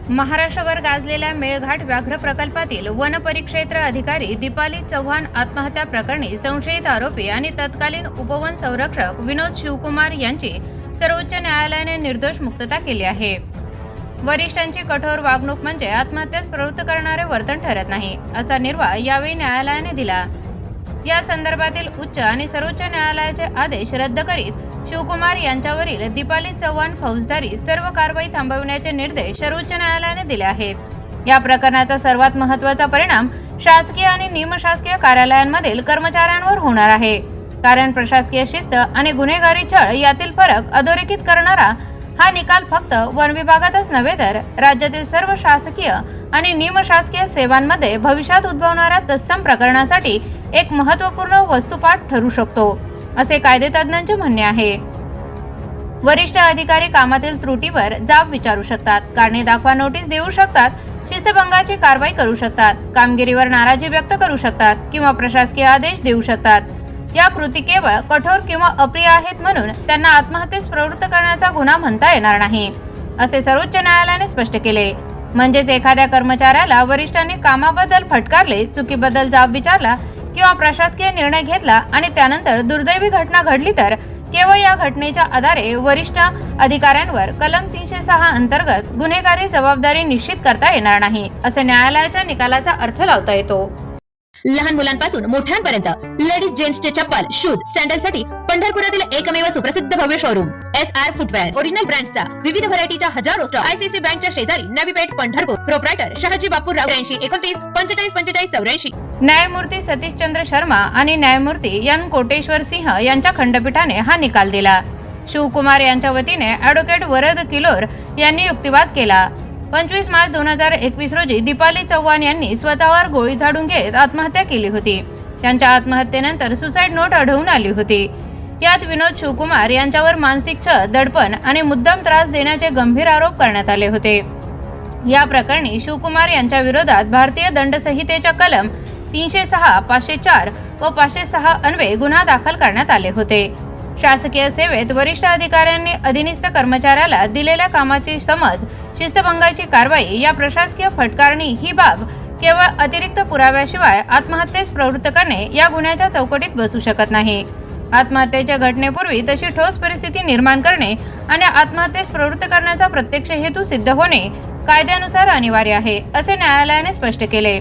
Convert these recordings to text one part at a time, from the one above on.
महाराष्ट्रभर गाजलेल्या मेळघाट व्याघ्र प्रकल्पातील वन परिक्षेत्र अधिकारी दीपाली चव्हाण आत्महत्या प्रकरणी संशयित आरोपी आणि तत्कालीन उपवन संरक्षक विनोद शिवकुमार यांची सर्वोच्च न्यायालयाने निर्दोष मुक्तता केली आहे। वरिष्ठांची कठोर वागणूक म्हणजे आत्महत्येस प्रवृत्त करणारे वर्तन ठरत नाही, असा निर्वाळा यावेळी न्यायालयाने दिला। या संदर्भातील उच्च आणि सर्वोच्च न्यायालयाचे आदेश रद्द करीत शिवकुमार यांच्यावरील दीपाली चव्हाण फौजदारी सर्व कारवाई थांबवण्याचे निर्देश सर्वोच्च न्यायालयाने दिले आहेत। या प्रकरणाचा सर्वात महत्त्वाचा परिणाम शासकीय आणि निमशासकीय कार्यालयांमधील कर्मचाऱ्यांवर होणार आहे, कारण प्रशासकीय शिस्त आणि गुन्हेगारी छळ यातील फरक अधोरेखित करणारा हा निकाल फक्त वन विभागातच नव्हे तर राज्यातील सर्व शासकीय आणि निमशासकीय सेवांमध्ये भविष्यात उद्भवणाऱ्या तत्सम प्रकरणासाठी एक महत्त्वपूर्ण वस्तुपाठ ठरू शकतो, असे कायदेतज्ञांचे म्हणणे आहे। वरिष्ठ अधिकारी कामातील त्रुटीवर जाब विचारू शकतात, कारणे दाखवा नोटीस देऊ शकतात, शिस्तभंगाची कारवाई करू शकतात, कामगिरीवर नाराजी व्यक्त करू शकतात किंवा प्रशासकीय आदेश देऊ शकतात। या कृती केवळ कठोर किंवा अप्रिय आहेत म्हणून त्यांना आत्महत्येस प्रवृत्त करण्याचा गुन्हा म्हणता येणार नाही, असे सर्वोच्च न्यायालयाने स्पष्ट केले। म्हणजेच एखाद्या कर्मचाऱ्याला वरिष्ठांनी कामाबद्दल फटकारले, चुकीबद्दल जाब विचारला किंवा प्रशासकीय निर्णय घेतला आणि त्यानंतर दुर्दैवी घटना घडली तर केवळ या घटनेच्या आधारे वरिष्ठ अधिकाऱ्यांवर कलम 306 अंतर्गत गुन्हेगारी जबाबदारी निश्चित करता येणार नाही, असे न्यायालयाच्या निकालाचा अर्थ लावता येतो। लहान मुलांपासून मोठ्यांपर्यंत लेडीज जेंट्सचे चप्पल, शूज, सॅन्डलसाठी पंढरपुरातील एकमेव सुप्रसिद्ध भव्य शोरूम SR फुटवेअर। ओरिजिनल ब्रँड्सचा विविध व्हरायटीच्या हजारो स्टॉक ICC बँकच्या शेजारी नवी पेठ, पंढरपूर। प्रोप्रायटर शहाजी बापूराव 83 29 45 45 84। न्यायमूर्ती सतीशचंद्र शर्मा आणि न्यायमूर्ती एन कोटेश्वर सिंह यांच्या खंडपीठाने हा निकाल दिला। शिवकुमार यांच्या वतीने ॲडव्होकेट वरद किलोर यांनी युक्तिवाद केला। 25 मार्च 2021 रोजी दीपाली चव्हाण यांनी स्वतःवर गोळी झाडून घेत आत्महत्या केली होती। त्यांच्या आत्महत्येनंतर सुसाईड नोट आढळून आली होती। यात विनोद शिवकुमार यांच्यावर मानसिक छळ, दडपण आणि मुद्दाम त्रास देण्याचे गंभीर आरोप करण्यात आले होते। या प्रकरणी शिवकुमार यांच्या विरोधात भारतीय दंड संहितेच्या कलम 306, 504 व 506 अन्वये गुन्हा दाखल करण्यात आले होते। शासकीय सेवेत वरिष्ठ अधिकाऱ्यांनी अधिनिस्थ कर्मचाऱ्याला दिलेल्या कामाची समज, शिस्तभंगाची कारवाई या प्रशासकीय फटकारणी ही बाब केवळ अतिरिक्त पुराव्याशिवाय आत्महत्येस प्रवृत्त करणे या गुन्ह्याच्या चौकटीत बसू शकत नाही। आत्महत्येच्या घटनेपूर्वी तशी ठोस परिस्थिती निर्माण करणे आणि आत्महत्येस प्रवृत्त करण्याचा प्रत्यक्ष हेतू सिद्ध होणे कायद्यानुसार अनिवार्य आहे, असे न्यायालयाने स्पष्ट केले।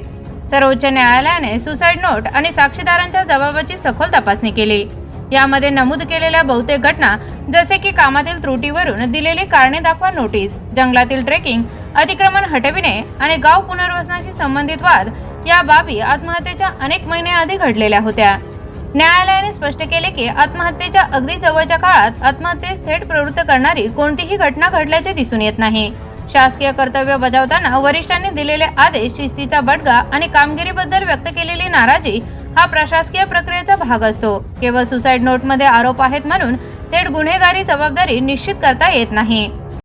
सर्वोच्च न्यायालयाने सुसाईड नोट आणि साक्षीदारांच्या जबाबाची सखोल तपासणी केली। यामध्ये नमूद केलेल्या बहुतेक घटना, जसे की कामातील त्रुटीवरून दिलेली कारणे दाखवा नोटीस, जंगलातील ट्रेकिंग, अतिक्रमण हटविणे आणि गाव पुनर्वसनाशी संबंधित वाद, या बाबी आत्महत्येच्या अनेक महिने आधी घडलेल्या होत्या। न्यायालयाने स्पष्ट केले की आत्महत्येच्या अगदी जवळच्या काळात आत्महत्येस थेट प्रवृत्त करणारी कोणतीही घटना घडल्याचे दिसून येत नाही। शासकीय कर्तव्य बजावताना वरिष्ठांनी दिलेले आदेश, शिस्तीचा बडगा आणि कामगिरीबद्दल व्यक्त केलेली नाराजी हा प्रशासकीय प्रक्रियेचा भाग असतो। केवळ सुसाईड नोटमध्ये आरोप आहेत म्हणून थेट गुन्हेगारी जबाबदारी निश्चित करता येत नाही।